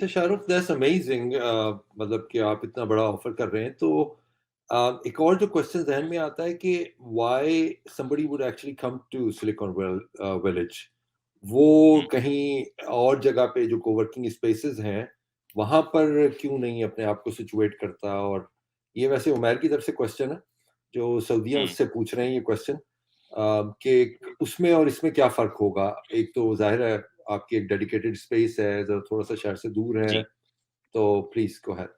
अच्छा Shahrukh, that's amazing. मतलब कि आप इतना बड़ा ऑफर कर रहे हैं तो एक और जो क्वेश्चन ज़हन में आता है कि why somebody would actually come to Silicon Village? वो हुँ, कहीं और जगह पे जो कोवर्किंग स्पेसेस हैं, वहाँ पर क्यों नहीं अपने आप को सिचुएट करता? और ये वैसे उमैर की तरफ से क्वेश्चन है, जो सऊदीया हुँ। उससे पूछ रहे हैं ये क्वेश्चन, कि उसमें और इसमें क्या फ़र्क होगा? एक तो ज़ाहिर है आपकी एक डेडिकेटेड स्पेस है, ज़रा थोड़ा-सा शहर से दूर है, जी। तो प्लीज़ गो अहेड।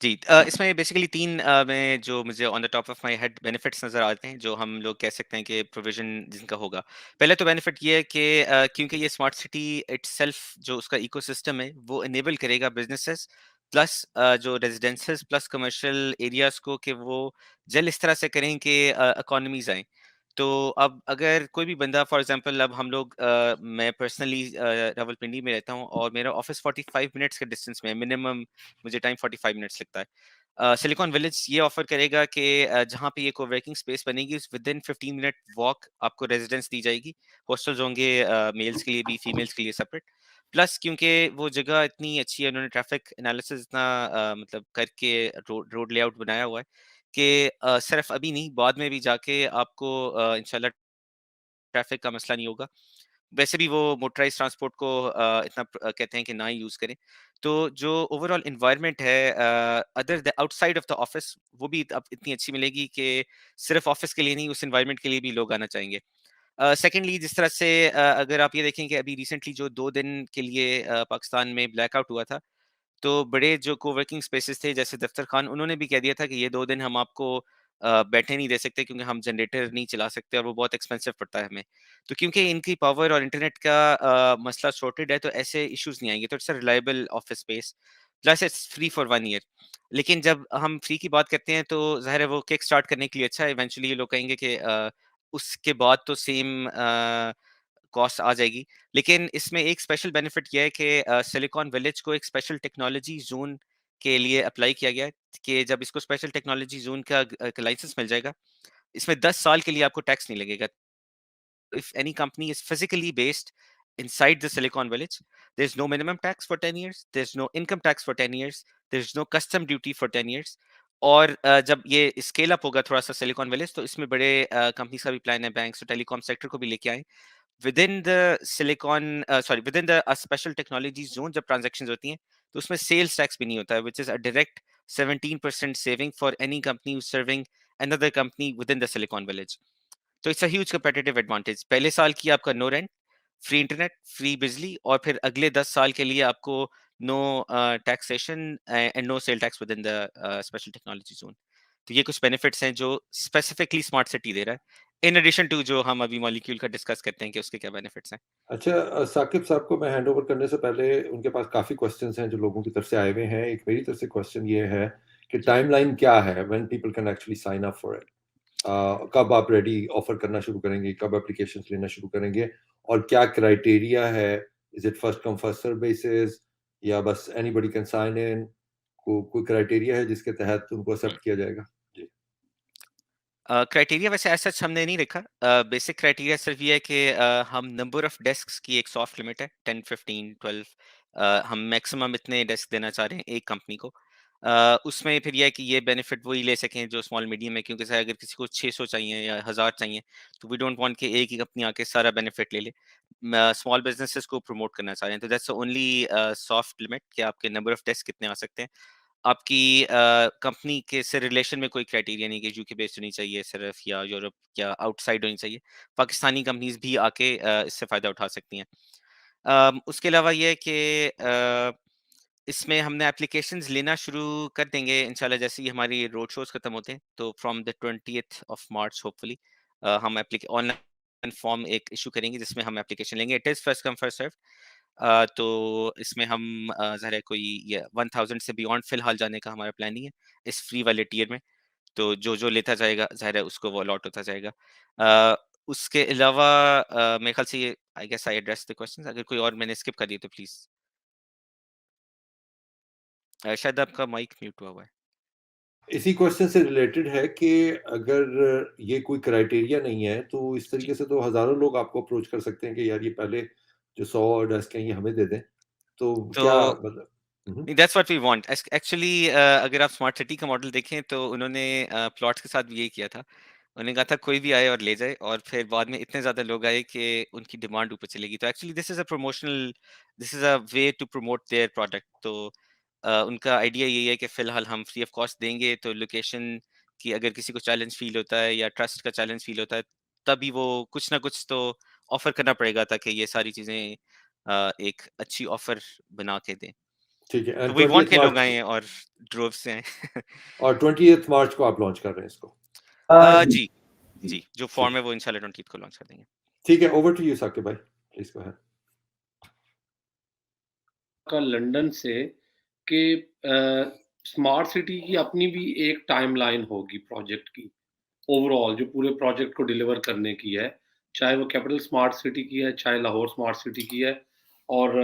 जी, इसमें बेसिकली 3 में जो मुझे on the top of my head benefits नज़र आते हैं, जो हम लोग कह सकते हैं कि प्रोविज़न जिनका होगा। पहले तो बेनिफिट ये है कि क्योंकि ये स्मार्ट सिटी इटसेल्फ जो उसका इकोसिस्टम है, वो इनेबल करेगा बिज़नेसेस प्लस जो रेजिडेंसेस प्लस कमर्शियल एरियाज़ को कि वो जेल इस तरह से करें कि इकोनॉमीज़ आएँ। तो अब अगर कोई भी बंदा फॉर एग्ज़ाम्पल अब हम लोग मैं पर्सनली रावलपिंडी में रहता हूँ और मेरा ऑफ़िस 45 मिनट्स के डिस्टेंस में है, मिनिमम मुझे टाइम 45 मिनट्स लगता है। सिलिकॉन विलेज ये ऑफर करेगा कि जहाँ पे ये कोवर्किंग स्पेस बनेगी विदिन 15 मिनट वॉक आपको रेजिडेंस दी जाएगी। हॉस्टल्स होंगे मेल्स के लिए भी, फीमेल्स के लिए सेपरेट। प्लस क्योंकि वो जगह इतनी अच्छी है, उन्होंने ट्रैफिक एनालिसिस इतना मतलब करके रोड रोड लेआउट बनाया हुआ है कि सिर्फ अभी नहीं, बाद में भी जाके आपको इंशाल्लाह ट्रैफिक का मसला नहीं होगा। वैसे भी वो मोटराइज़्ड ट्रांसपोर्ट को इतना कहते हैं कि ना ही यूज़ करें। तो जो ओवरऑल एनवायरनमेंट है other the outside of the office वो भी अब इतनी अच्छी मिलेगी कि सिर्फ ऑफिस के लिए नहीं, उस एनवायरनमेंट के लिए भी लोग आना चाहेंगे। सेकेंडली जिस तरह से अगर आप ये देखें कि अभी रिसेंटली जो 2 दिन के लिए पाकिस्तान में ब्लैकआउट हुआ था, तो बड़े जो कोवर्किंग स्पेसेस थे जैसे दफ्तर खान उन्होंने भी कह दिया था कि ये 2 दिन हम आपको बैठने नहीं दे सकते क्योंकि हम जनरेटर नहीं चला सकते और वो बहुत एक्सपेंसिव पड़ता है हमें। तो क्योंकि इनकी पावर और इंटरनेट का मसला सॉर्टेड है तो ऐसे इश्यूज़ नहीं आएँगे। तो it's a reliable office space plus it's free for 1 year. लेकिन जब हम फ्री की बात करते हैं तो ज़ाहिर है वो किक स्टार्ट करने के लिए अच्छा है। इवेंचुअली ये लोग कहेंगे कि उसके बाद तो सेम कॉस्ट आ जाएगी। लेकिन इसमें एक स्पेशल बेनिफिट ये है कि सिलिकॉन विलेज को एक स्पेशल टेक्नोलॉजी ज़ोन के लिए अप्लाई किया गया है कि जब इसको स्पेशल टेक्नोलॉजी ज़ोन का लाइसेंस मिल जाएगा, इसमें 10 साल के लिए आपको टैक्स नहीं लगेगा। If any company is physically based inside the Silicon Village, there's no minimum tax for 10 years, there's no income tax for 10 years, there's no custom duty for 10 years. और जब ये स्केल अप होगा थोड़ा सा silicon village तो इसमें बड़े companies का भी प्लान है, बैंक्स और टेलीकॉम सेक्टर को भी लेके आए within the silicon sorry within the special technology zone. जब ट्रांजैक्शंस होती हैं तो उसमें सेल्स टैक्स भी नहीं होता है, which is a direct 17% saving for any company serving another company within the Silicon Village. तो it's a huge competitive advantage. पहले साल की आपका no rent, free internet, free बिजली और फिर अगले 10 साल के लिए आपको no taxation and no sale tax within the special technology zone. तो ये कुछ बेनिफिट्स हैं जो स्पेसिफिकली स्मार्ट सिटी दे रहा है। इन एडिशन टू जो हम अभी मॉलिक्यूल का डिस्कस करते हैं कि उसके क्या बेनिफिट्स हैं। अच्छा, साकिब साहब को मैं हैंड ओवर करने से पहले उनके पास काफ़ी क्वेश्चन्स हैं जो लोगों की तरफ से आए हुए हैं। एक मेरी तरफ से क्वेश्चन ये है कि जी। टाइमलाइन क्या है when people can actually sign up for it? कब आप रेडी ऑफर करना शुरू करेंगे? कब एप्लीकेशंस लेना शुरू करेंगे? और क्या क्राइटेरिया है? Is it first come first serve basis या बस एनीबॉडी कैन साइन इन? कोई क्राइटेरिया है जिसके तहत उनको हुँ। एक्सेप्ट किया जाएगा? जी। क्राइटेरिया वैसे एज़ सच हमने नहीं रखा। बेसिक क्राइटेरिया सिर्फ ये है कि हम नंबर ऑफ डेस्क्स की एक सॉफ्ट लिमिट है 10, 15, 12। हम मैक्सिमम इतने डेस्क देना चाह रहे हैं एक कंपनी को। उसमें फिर ये है कि ये बेनिफिट वही ले सकें जो स्मॉल मीडियम है, क्योंकि अगर किसी को 600 चाहिए या 1000 चाहिए तो वी डोंट वांट कि एक ही कंपनी आके सारा बेनिफिट ले ले। स्मॉल बिजनेसेस को प्रमोट करना चाह रहे हैं तो that's the only soft limit कि आपके नंबर ऑफ डेस्क कितने आ सकते हैं। आपकी कंपनी के से रिलेशन में कोई क्राइटेरिया नहीं कि यूके बेस्ड होनी चाहिए सिर्फ या यूरोप या आउटसाइड होनी चाहिए। पाकिस्तानी कंपनीज भी आके इससे फ़ायदा उठा सकती हैं। उसके अलावा ये है कि इसमें हमने एप्लीकेशंस लेना शुरू कर देंगे इंशाल्लाह जैसे ही हमारी रोड शोज़ खत्म होते हैं। तो from the 20th of March hopefully हम ऑनलाइन फॉर्म एक इश्यू करेंगे जिसमें हम एप्लीकेशन लेंगे। It is first come first serve. तो इसमें हम ज़ाहिर है कोई ये 1000 से बियॉन्ड फ़िलहाल जाने का हमारा प्लान नहीं है, इस फ्री वाले टियर में। तो जो लेता जाएगा ज़ाहिर है उसको वो अलॉट होता जाएगा। अ, उसके अलावा मेरे ख़्याल से ये I guess I addressed the questions. अगर कोई और मैंने स्किप कर दिए तो प्लीज़। शायद आपका माइक म्यूट हुआ हुआ है। इसी क्वेश्चन से रिलेटेड है कि अगर ये कोई क्राइटेरिया नहीं है, तो इस जी। तरीके से तो हज़ारों लोग आपको अप्रोच कर सकते हैं कि यार ये पहले जो 100 डेस्क हैं ये हमें दे दें। तो तो क्या मतलब that's what we want actually. अगर आप स्मार्ट सिटी का मॉडल देखें तो उन्होंने प्लॉट्स के साथ भी यही किया था। उन्होंने कहा था कोई भी आए और ले जाए, और फिर बाद में इतने ज्यादा लोग आए कि उनकी डिमांड ऊपर चलेगी। तो actually this is a way to promote their product. तो उनका आइडिया यही है कि फिलहाल हम फ्री ऑफ कॉस्ट देंगे, तो लोकेशन की अगर किसी को चैलेंज फील होता है या ट्रस्ट का चैलेंज फील होता है, तभी वो कुछ ना कुछ तो ऑफर करना पड़ेगा ताकि ये सारी चीजें एक अच्छी ऑफर बना के दें। ठीक है, तो एंड वी वांट 20th के लोग मार्च आएँ और ड्रोव से आएँ। और 20th मार्च को आप लॉन्च कर रहे हैं इसको? जी। जी, जी, जो ठीक फॉर्म है वो इंशाल्लाह 20th को लॉन्च कर देंगे। ठीक है, ओवर टू यू साकिब भाई, प्लीज गो अहेड। का लंदन से कि स्मार्ट सिटी की अपनी भी एक टाइमलाइन होगी प्रोजेक्ट की, ओवरऑल जो पूरे प्रोजेक्ट को डिलीवर करने की है, चाहे वो कैपिटल स्मार्ट सिटी की है, चाहे लाहौर स्मार्ट सिटी की है। और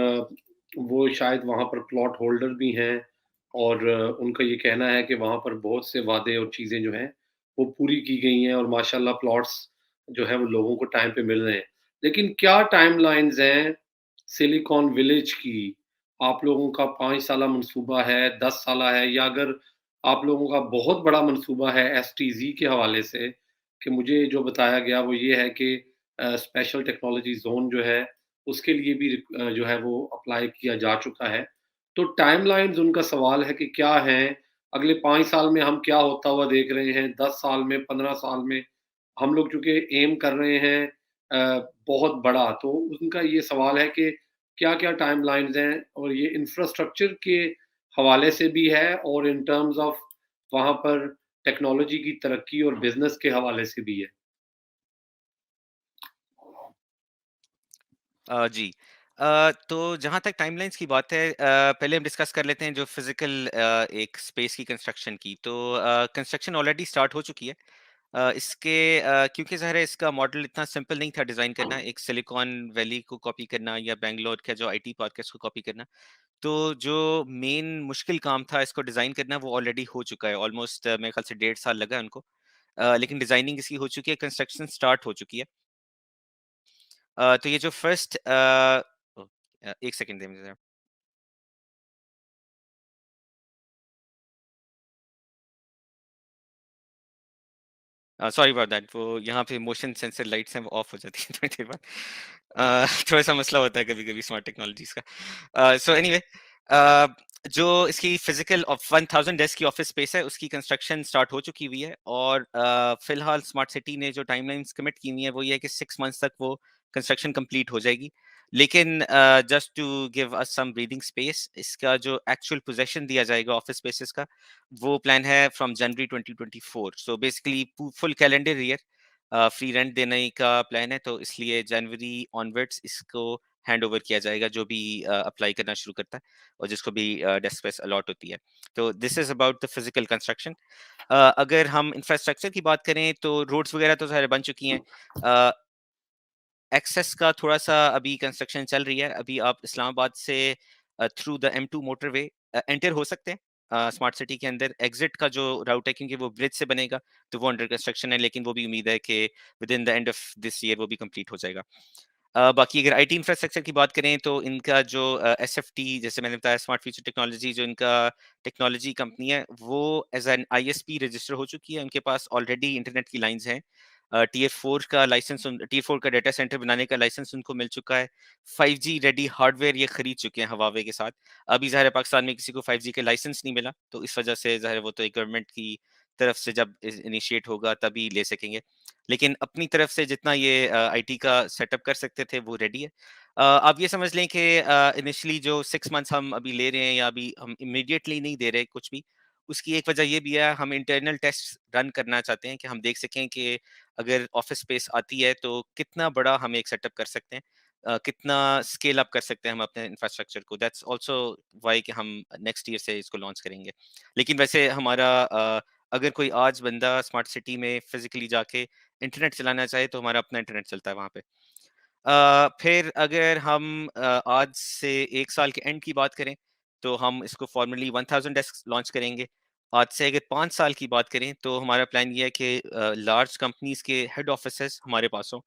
वो शायद वहाँ पर प्लॉट होल्डर भी हैं, और उनका ये कहना है कि वहाँ पर बहुत से वादे और चीज़ें जो हैं वो पूरी की गई हैं, और माशाल्लाह प्लॉट्स जो है वो लोगों को टाइम पे मिल रहे हैं। लेकिन क्या टाइमलाइंस हैं सिलिकॉन विलेज की? आप लोगों का 5 साला मंसूबा है, 10 साला है, या अगर आप लोगों का बहुत बड़ा मंसूबा है एसटीज़ी के हवाले से, कि मुझे जो बताया गया वो ये है कि स्पेशल टेक्नोलॉजी ज़ोन जो है, उसके लिए भी जो है वो अप्लाई किया जा चुका है। तो टाइमलाइन्स उनका सवाल है कि क्या हैं? अगले 5 साल में हम क्या होता हुआ देख रहे हैं? 10 साल में, 15 साल में? हम लोग चूँकि एम कर रहे हैं बहुत बड़ा, तो उनका ये सवाल है कि क्या-क्या टाइमलाइन्स हैं? और ये इंफ्रास्ट्रक्चर के हवाले से भी है, और इन टर्म्स ऑफ वहाँ पर टेक्नोलॉजी की तरक्की और बिज़नेस के हवाले से भी है। जी। तो जहाँ तक टाइमलाइन्स की बात है, पहले हम डिस्कस कर लेते हैं जो फिज़िकल एक स्पेस की कंस्ट्रक्शन की। तो कंस्ट्रक्शन ऑलरेडी स्टार्ट हो चुकी है। इसके क्योंकि ज़ाहिर है इसका मॉडल इतना सिंपल नहीं था डिज़ाइन करना, एक सिलिकॉन वैली को कॉपी करना या बैंगलोर का जो आईटी पार्क है उसको कॉपी करना। तो जो मेन मुश्किल काम था इसको डिज़ाइन करना वो ऑलरेडी हो चुका है। ऑलमोस्ट मेरे ख़्याल से 1.5 साल लगा है उनको। लेकिन डिज़ाइनिंग इसकी हो चुकी है, कंस्ट्रक्शन स्टार्ट हो चुकी है। तो ये जो फर्स्ट 1 सेकंड दें मुझे ज़रा। सॉरी अबाउट दैट, वो यहाँ पे मोशन सेंसर लाइट्स हैं वो ऑफ हो जाती हैं थोड़ी देर बाद। थोड़ा-सा मसला होता है कभी-कभी स्मार्ट टेक्नोलॉजीज़ का। सो एनीवे, अ, जो इसकी फिजिकल ऑफ 1000 डेस्क की ऑफिस स्पेस है उसकी कंस्ट्रक्शन स्टार्ट हो चुकी हुई है, और फिलहाल स्मार्ट सिटी ने जो टाइमलाइंस कमिट की हुई है वो ये है कि 6 मंथ्स तक वो कंस्ट्रक्शन कंप्लीट हो जाएगी। लेकिन just to give us some breathing space, इसका जो एक्चुअल पोजेसन दिया जाएगा ऑफिस स्पेसेस का, वो प्लान है from January 2024। So basically full calendar year free rent देने का प्लान है, तो इसलिए जनवरी ऑनवर्ड्स इसको हैंड ओवर किया जाएगा जो भी अप्लाई करना शुरू करता है और जिसको भी डेस्क स्पेस अलॉट होती है। तो this is about the physical construction. अगर हम इंफ्रास्ट्रक्चर की बात करें तो रोड्स वगैरह तो सारे बन चुकी हैं। एक्सेस का थोड़ा-सा अभी कंस्ट्रक्शन चल रही है। अभी आप इस्लामाबाद से through the M2 motorway enter हो सकते हैं स्मार्ट सिटी के अंदर। एग्ज़िट का जो राउट है क्योंकि वो ब्रिज से बनेगा, तो वो अंडर कंस्ट्रक्शन है, लेकिन वो भी उम्मीद है कि within the end of this year वो भी कंप्लीट हो जाएगा। बाकी अगर आईटी इंफ्रास्ट्रक्चर की बात करें तो इनका जो एसएफटी, जैसे मैंने बताया स्मार्ट फ्यूचर टेक्नोलॉजी, जो इनका टेक्नोलॉजी कंपनी है, वो एज़ एन आईएसपी रजिस्टर हो चुकी है। उनके पास ऑलरेडी इंटरनेट की लाइन्स हैं। टियर 4 का लाइसेंस, टियर 4 का डाटा सेंटर बनाने का लाइसेंस उनको मिल चुका है। 5G रेडी हार्डवेयर ये खरीद चुके हैं हवावे के साथ। अभी ज़ाहिर है पाकिस्तान में किसी को 5G का लाइसेंस नहीं मिला, तो इस वजह से ज़ाहिर है वो तो एक गवर्नमेंट की तरफ से जब इनिशिएट होगा तभी ले सकेंगे। लेकिन अपनी तरफ से जितना ये आईटी का सेटअप कर सकते थे वो रेडी है। आप ये समझ लें कि इनिशियली जो 6 मंथ्स हम अभी ले रहे हैं या अभी हम इमीडिएटली नहीं दे रहे कुछ भी, उसकी एक वजह ये भी है, हम इंटरनल टेस्ट रन करना चाहते हैं कि हम देख सकें कि अगर ऑफिस स्पेस आती है तो कितना बड़ा हम एक सेटअप कर सकते हैं, कितना स्केल अप कर सकते हैं हम अपने इंफ्रास्ट्रक्चर को। दैट्स आल्सो व्हाई कि हम नेक्स्ट ईयर से इसको लॉन्च करेंगे। लेकिन वैसे हमारा अगर कोई आज बंदा स्मार्ट सिटी में फिजिकली जाके इंटरनेट चलाना चाहे तो हमारा अपना इंटरनेट चलता है वहाँ पे। फिर अगर हम आज से 1 साल के एंड की बात करें, तो हम इसको फॉर्मली 1000 डेस्क लॉन्च करेंगे। आज से अगर 5 साल की बात करें, तो हमारा प्लान ये है कि लार्ज कंपनीज़ के हेड ऑफिसेज़ हमारे पास हों,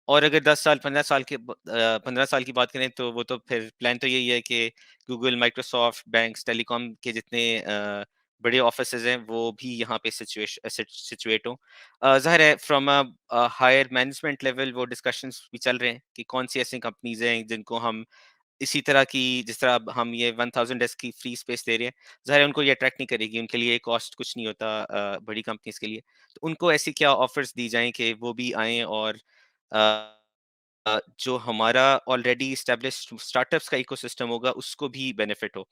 और अगर 10 साल 15 साल 15 साल की बात करें तो वो तो फिर प्लान तो यही है कि गूगल, माइक्रोसॉफ्ट, बैंक्स, टेलीकॉम के जितने बड़े ऑफिसेज़ हैं वो भी यहाँ पे सिचुएट हों। ज़ाहिर है फ्रॉम हायर मैनेजमेंट लेवल वो डिस्कशंस भी चल रहे हैं कि कौन-सी ऐसी कंपनीज़ हैं जिनको हम इसी तरह की, जिस तरह अब हम ये 1000 डेस्क की फ्री स्पेस दे रहे हैं, ज़ाहिर है उनको ये अट्रैक्ट नहीं करेगी, उनके लिए कॉस्ट कुछ नहीं होता बड़ी कंपनीज़ के लिए। तो उनको ऐसी क्या ऑफ़र्स दी जाएँ कि वो भी आएँ और अ जो हमारा ऑलरेडी एस्टेब्लिश्ड स्टार्टअप्स का इकोसिस्टम होगा, उसको भी बेनिफिट हो।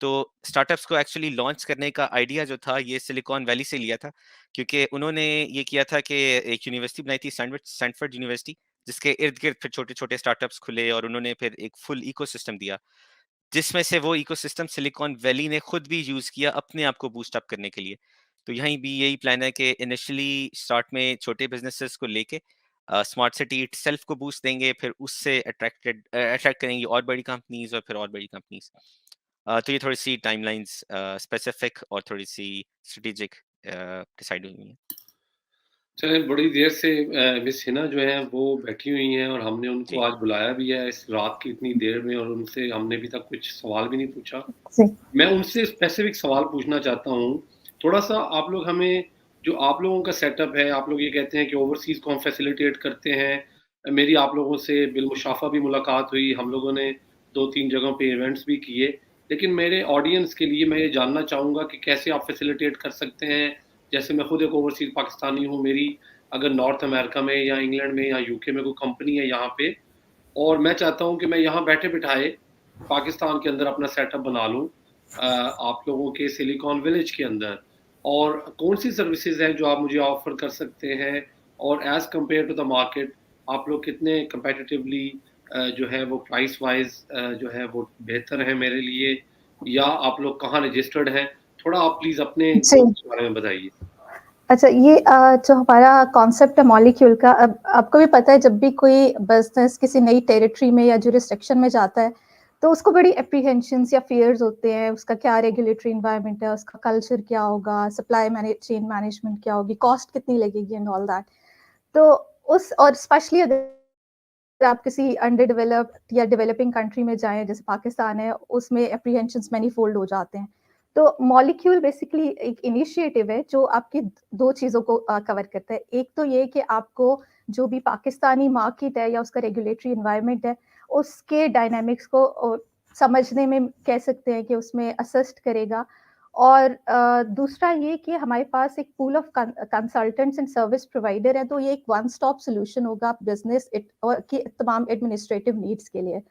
तो स्टार्टअप्स को एक्चुअली लॉन्च करने का आइडिया जो था, ये सिलिकॉन वैली से लिया था, क्योंकि उन्होंने ये किया था कि एक यूनिवर्सिटी बनाई थी स्टैनफोर्ड यूनिवर्सिटी, जिसके इर्द-गिर्द फिर छोटे-छोटे स्टार्टअप्स खुले और उन्होंने फिर एक फुल इकोसिस्टम दिया, जिसमें से वो इकोसिस्टम सिलिकॉन वैली ने खुद भी यूज़ किया अपने आप को बूस्ट अप करने के लिए। तो यहीं भी यही प्लान है कि इनिशियली स्टार्ट में छोटे बिज़नेसेस को लेके स्मार्ट सिटी इटसेल्फ को बूस्ट देंगे, फिर उससे अट्रैक्ट करेंगी और बड़ी कंपनीज़ और फिर और बड़ी कंपनीज़। तो ये थोड़ी-सी टाइमलाइन्स स्पेसिफिक और थोड़ी-सी स्ट्रैटेजिक डिसाइड हुई हुई हैं। चलिए बड़ी देर से मिस हिना जो हैं वो बैठी हुई हैं और हमने उनको जी। आज बुलाया भी है इस रात की इतनी देर में और उनसे हमने अभी तक कुछ सवाल भी नहीं पूछा। जी। मैं उनसे स्पेसिफिक सवाल पूछना चाहता हूँ। थोड़ा-सा आप लोग हमें जो आप लोगों का सेटअप है, आप लोग ये कहते हैं कि ओवरसीज़ को हम फैसिलिटेट करते हैं। मेरी आप लोगों से बिलमुशाफ़ा भी मुलाकात हुई, हम लोगों ने 2-3 जगहों पे इवेंट्स भी किए। लेकिन मेरे ऑडियंस के लिए मैं ये जानना चाहूँगा कि कैसे आप फैसिलिटेट कर सकते हैं? जैसे मैं खुद एक ओवरसीज़ पाकिस्तानी हूँ, मेरी अगर नॉर्थ अमेरिका में या इंग्लैंड में या यूके में कोई कंपनी है यहाँ पे और मैं चाहता हूँ कि मैं यहाँ बैठे-बिठाए पाकिस्तान के अंदर अपना सेटअप बना लूँ आप लोगों के सिलिकॉन विलेज के अंदर और कौन-सी सर्विसेज़ हैं जो आप मुझे ऑफ़र कर सकते हैं और as compared to the market आप लोग कितने कम्पेटिटिवली जो है वो प्राइस वाइज़ जो है वो बेहतर हैं मेरे लिए या आप लोग कहाँ रजिस्टर्ड हैं? थोड़ा आप प्लीज़ अपने जी। के बारे में बताइए। अच्छा, ये जो हमारा कॉन्सेप्ट है मॉलिक्यूल का, अब आपको भी पता है जब भी कोई बिज़नेस किसी नई टेरिटरी में या ज्यूरिसडिक्शन में जाता है, तो उसको बड़ी एप्रीहेंशंस या फ़ियर्स होते हैं, उसका क्या रेगुलेटरी एनवायरनमेंट है, उसका कल्चर क्या होगा, सप्लाई चेन मैनेजमेंट क्या होगी, कॉस्ट कितनी लगेगी एंड ऑल दैट। तो उस और स्पेशली अगर आप किसी अंडर डेवलप्ड या डेवलपिंग कंट्री में जाएँ, जैसे पाकिस्तान है, उसमें एप्रीहेंशंस मैनी फ़ोल्ड हो जाते हैं। तो मॉलिक्यूल बेसिकली एक इनिशिएटिव है जो आपकी 2 चीज़ों को कवर करता है। एक तो ये कि आपको जो भी पाकिस्तानी मार्केट है या उसका रेगुलेटरी एनवायरनमेंट है, उसके डायनामिक्स को समझने में कह सकते हैं कि उसमें असिस्ट करेगा। और दूसरा ये कि हमारे पास एक pool of consultants and service provider है, तो ये एक वन स्टॉप सॉल्यूशन होगा बिज़नेस और की तमाम एडमिनिस्ट्रेटिव नीड्स के लिए।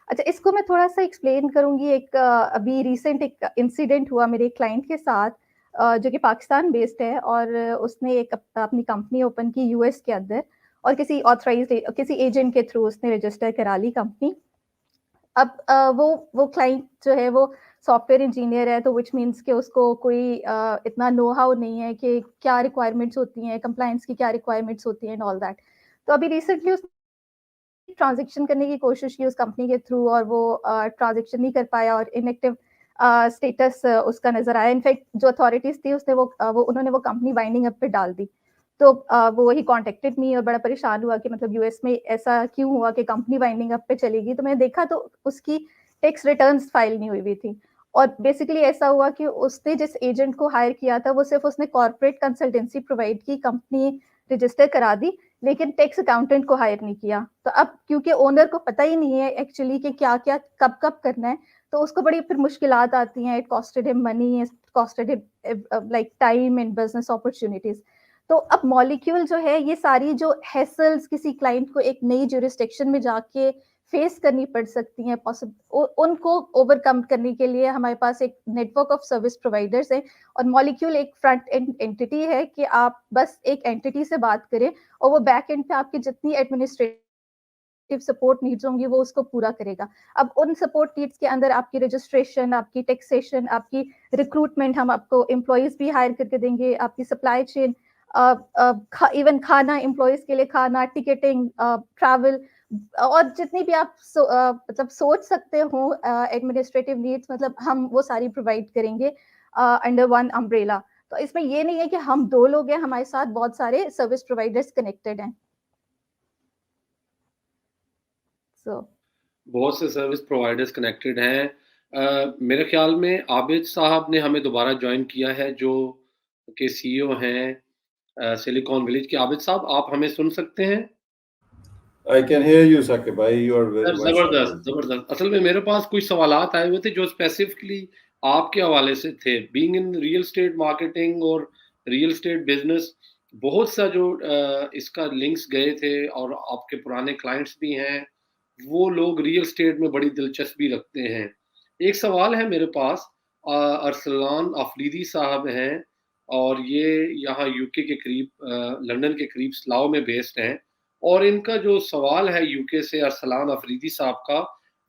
अच्छा, इसको मैं थोड़ा-सा एक्सप्लेन करूँगी। एक अभी रिसेंट एक इंसिडेंट हुआ मेरे क्लाइंट के साथ, जो कि पाकिस्तान बेस्ड है और उसने एक अपनी कंपनी ओपन की यूएस के अंदर और किसी एजेंट के थ्रू उसने रजिस्टर करा ली कंपनी। अब वो क्लाइंट जो है वो सॉफ्टवेयर इंजीनियर है, तो व्हिच मीन्स कि उसको कोई इतना नो हाउ नहीं है कि क्या रिक्वायरमेंट्स होती हैं, कंप्लायंस की क्या रिक्वायरमेंट्स होती हैं एंड ऑल दैट। तो अभी रिसेंटली ट्रांज़ैक्शन करने की कोशिश की उस कंपनी के थ्रू और वो ट्रांज़ैक्शन नहीं कर पाया और इनएक्टिव स्टेटस उसका नज़र आया। इनफैक्ट जो अथॉरिटीज़ थी उसने वो उन्होंने वो कंपनी वाइंडिंग अप पे डाल दी। तो वो ही कॉन्टैक्टेड मी और बड़ा परेशान हुआ कि मतलब यूएस में ऐसा क्यों हुआ कि कंपनी वाइंडिंग अप पे चली गई। तो मैंने देखा तो उसकी टैक्स रिटर्न्स फाइल नहीं हुई थी। और बेसिकली ऐसा हुआ कि उसने जिस एजेंट को हायर किया था वो सिर्फ़ उसने कॉर्पोरेट कंसल्टेंसी प्रोवाइड की, कंपनी रजिस्टर करा दी, लेकिन टैक्स अकाउंटेंट को हायर नहीं किया। तो अब क्योंकि ओनर को पता ही नहीं है एक्चुअली कि क्या-क्या, कब-कब करना है, तो उसको बड़ी फिर मुश्किलात आती हैं। It costed him money, it costed him like time and business opportunities. तो अब मॉलिक्यूल जो है, ये सारी जो हैसल्स किसी क्लाइंट को एक नई ज्यूरिसडिक्शन में जाके फेस करनी पड़ सकती हैं, उनको ओवरकम करने के लिए हमारे पास एक नेटवर्क ऑफ सर्विस प्रोवाइडर्स हैं और मॉलिक्यूल एक फ्रंट एंड एंटिटी है कि आप बस एक एंटिटी से बात करें और वो बैक एंड पे आपकी जितनी एडमिनिस्ट्रेटिव सपोर्ट नीड्स होंगी वो उसको पूरा करेगा। अब उन सपोर्ट नीड्स के अंदर आपकी रजिस्ट्रेशन, आपकी टैक्सेशन, आपकी रिक्रूटमेंट, हम आपको एम्प्लॉइज़ भी हायर करके देंगे, आपकी सप्लाई चेन, इवन खाना, एम्प्लॉइज़ के लिए खाना, टिकटिंग, ट्रैवल और जितनी भी आप मतलब सोच सकते हो एडमिनिस्ट्रेटिव नीड्स, मतलब हम वो सारी प्रोवाइड करेंगे अंडर वन अम्ब्रेला। तो इसमें ये नहीं है कि हम 2 लोग हैं, हमारे साथ बहुत सारे सर्विस प्रोवाइडर्स कनेक्टेड हैं। So बहुत से सर्विस प्रोवाइडर्स कनेक्टेड हैं। मेरे ख्याल में आबिद साहब ने हमें दोबारा ज्वाइन किया है, जो के सीईओ हैं सिलिकॉन विलेज के। आबिद साहब, आप हमें सुन सकते हैं? I can hear you, Sakib bhai. You are very sir much जबरदस्त audible. जबरदस्त। असल में मेरे पास कुछ सवालात आए हुए थे जो स्पेसिफिकली आपके हवाले से थे। Being in real estate marketing और रियल स्टेट बिजनेस, बहुत सा जो इसका लिंक्स गए थे, और आपके पुराने क्लाइंट्स भी हैं, वो लोग रियल स्टेट में बड़ी दिलचस्पी रखते हैं। एक सवाल है मेरे पास, अरसलान अफरीदी साहब हैं, और ये यहाँ यूके के करीब लंदन के करीब स्लाओ में बेस्ड हैं। और इनका जो सवाल है यूके से अरसलान अफरीदी साहब का,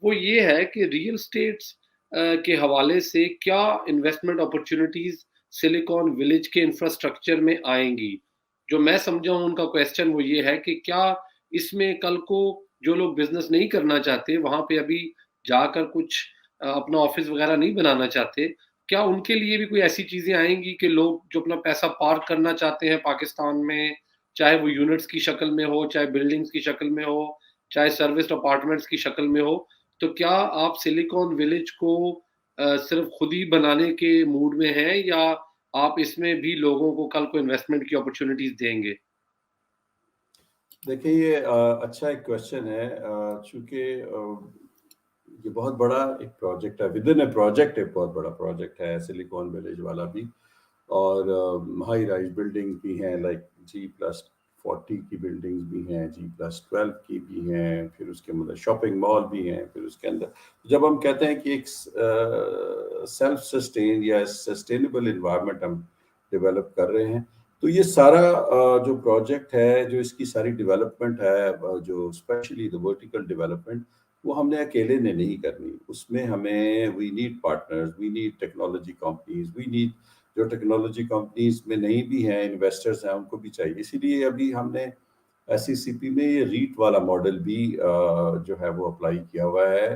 वो ये है कि रियल स्टेट्स के हवाले से क्या इन्वेस्टमेंट अपॉर्चुनिटीज सिलिकॉन विलेज के इंफ्रास्ट्रक्चर में आएंगी। जो मैं समझा हूँ उनका क्वेश्चन वो ये है कि क्या इसमें कल को जो लोग बिजनेस नहीं करना चाहते, वहां पे अभी जाकर कुछ अपना ऑफिस वगैरह नहीं बनाना चाहते, क्या उनके लिए भी कोई ऐसी चीजें आएंगी कि लोग जो अपना पैसा पार्क करना चाहते हैं पाकिस्तान में, चाहे वो यूनिट्स की शक्ल में हो, चाहे बिल्डिंग्स की शक्ल में हो, चाहे सर्विस्ड अपार्टमेंट्स की शक्ल में हो, तो क्या आप सिलिकॉन विलेज को सिर्फ खुद ही बनाने के मूड में हैं, या आप इसमें भी लोगों को कल को इन्वेस्टमेंट की अपॉर्चुनिटीज देंगे? देखिए, ये अच्छा एक क्वेश्चन है, चूंकि ये बहुत बड़ा एक प्रोजेक्ट है, विद इन ए प्रोजेक्ट एक बहुत बड़ा प्रोजेक्ट है सिलिकॉन विलेज वाला भी। और हाई राइज बिल्डिंग भी हैं, लाइक G+40 की बिल्डिंग्स भी हैं, G+12 की भी हैं, फिर उसके अंदर शॉपिंग मॉल भी हैं। फिर उसके अंदर जब हम कहते हैं कि एक सेल्फ सस्टेन या सस्टेनेबल इन्वायरमेंट हम डेवलप कर रहे हैं, तो ये सारा जो प्रोजेक्ट है, जो इसकी सारी डेवलपमेंट है, जो स्पेशली द वर्टिकल डेवलपमेंट, वो हमने अकेले ने नहीं करनी। उसमें हमें we need partners, we need technology companies, we need जो टेक्नोलॉजी कंपनीज में नहीं भी हैं, इन्वेस्टर्स हैं, उनको भी चाहिए। इसीलिए अभी हमने SECP में ये रीट वाला मॉडल भी जो है वो अप्लाई किया हुआ है,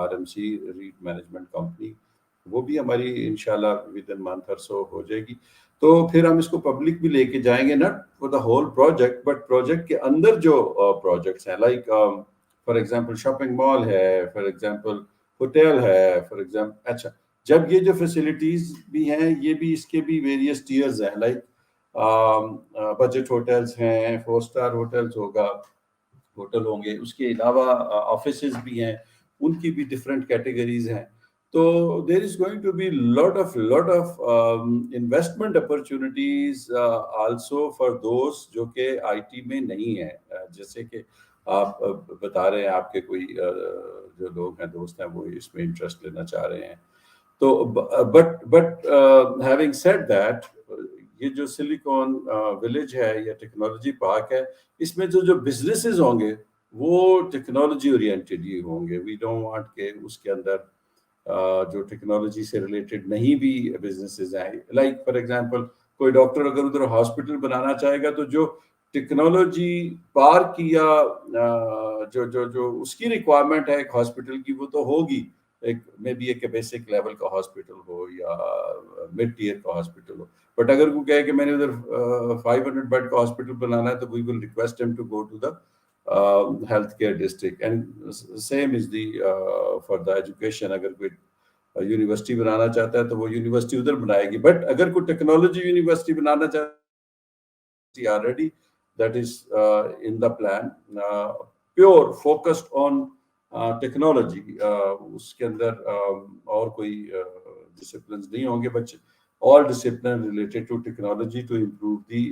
RMC रीट मैनेजमेंट कंपनी, वो भी हमारी इंशाल्लाह विद इन मंथ और सो हो जाएगी। तो फिर हम इसको पब्लिक भी लेके जाएंगे, not for the whole project, but project के अंदर जो प्रोजेक्ट्स हैं, like for example shopping mall है, फॉर एग्जांपल होटल है, फॉर एग्जांपल। अच्छा, जब ये जो फैसिलिटीज भी हैं, ये भी इसके भी वेरियस टीयर्स हैं, लाइक बजट होटल्स हैं, 4 स्टार होटल्स होटल होंगे, उसके अलावा ऑफिसेज भी हैं, उनकी भी डिफरेंट कैटेगरीज हैं। तो there is going to be lot of investment opportunities also for those जो कि IT में नहीं है। जैसे कि आप बता रहे हैं, आपके कोई जो लोग हैं, दोस्त हैं, वो इसमें इंटरेस्ट लेना चाह रहे हैं। तो बट हैविंग सेड दैट, ये जो सिलिकॉन विलेज है या टेक्नोलॉजी पार्क है, इसमें जो बिजनेसेस होंगे वो टेक्नोलॉजी ओरिएंटेड ही होंगे। वी डोंट वांट के उसके अंदर जो टेक्नोलॉजी से रिलेटेड नहीं भी बिजनेसेस हैं। लाइक फॉर एग्जांपल, कोई डॉक्टर अगर उधर हॉस्पिटल बनाना चाहेगा, तो जो टेक्नोलॉजी पार्क या जो जो जो उसकी रिक्वायरमेंट है एक हॉस्पिटल की, वो तो होगी। एक मे बी एक बेसिक लेवल का हॉस्पिटल हो या मिड टीयर का हॉस्पिटल हो। बट अगर वो कहे कि मैंने उधर 500 बेड का हॉस्पिटल बनाना है, तो we will request him to go to the health care district. And same is the for the education. अगर कोई यूनिवर्सिटी बनाना चाहता है, तो वो यूनिवर्सिटी उधर बनाएगी। बट अगर कोई टेक्नोलॉजी यूनिवर्सिटी बनाना चाहता है, already that is in the plan, pure focused on technology, उसके अंदर और कोई disciplines नहीं होंगे, but all disciplines related to technology to improve the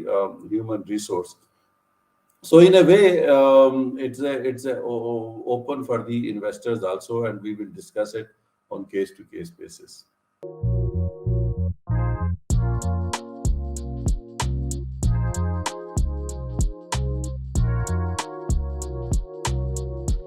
human resource. So in a way, it's a open for the investors also, and we will discuss it on case to case basis.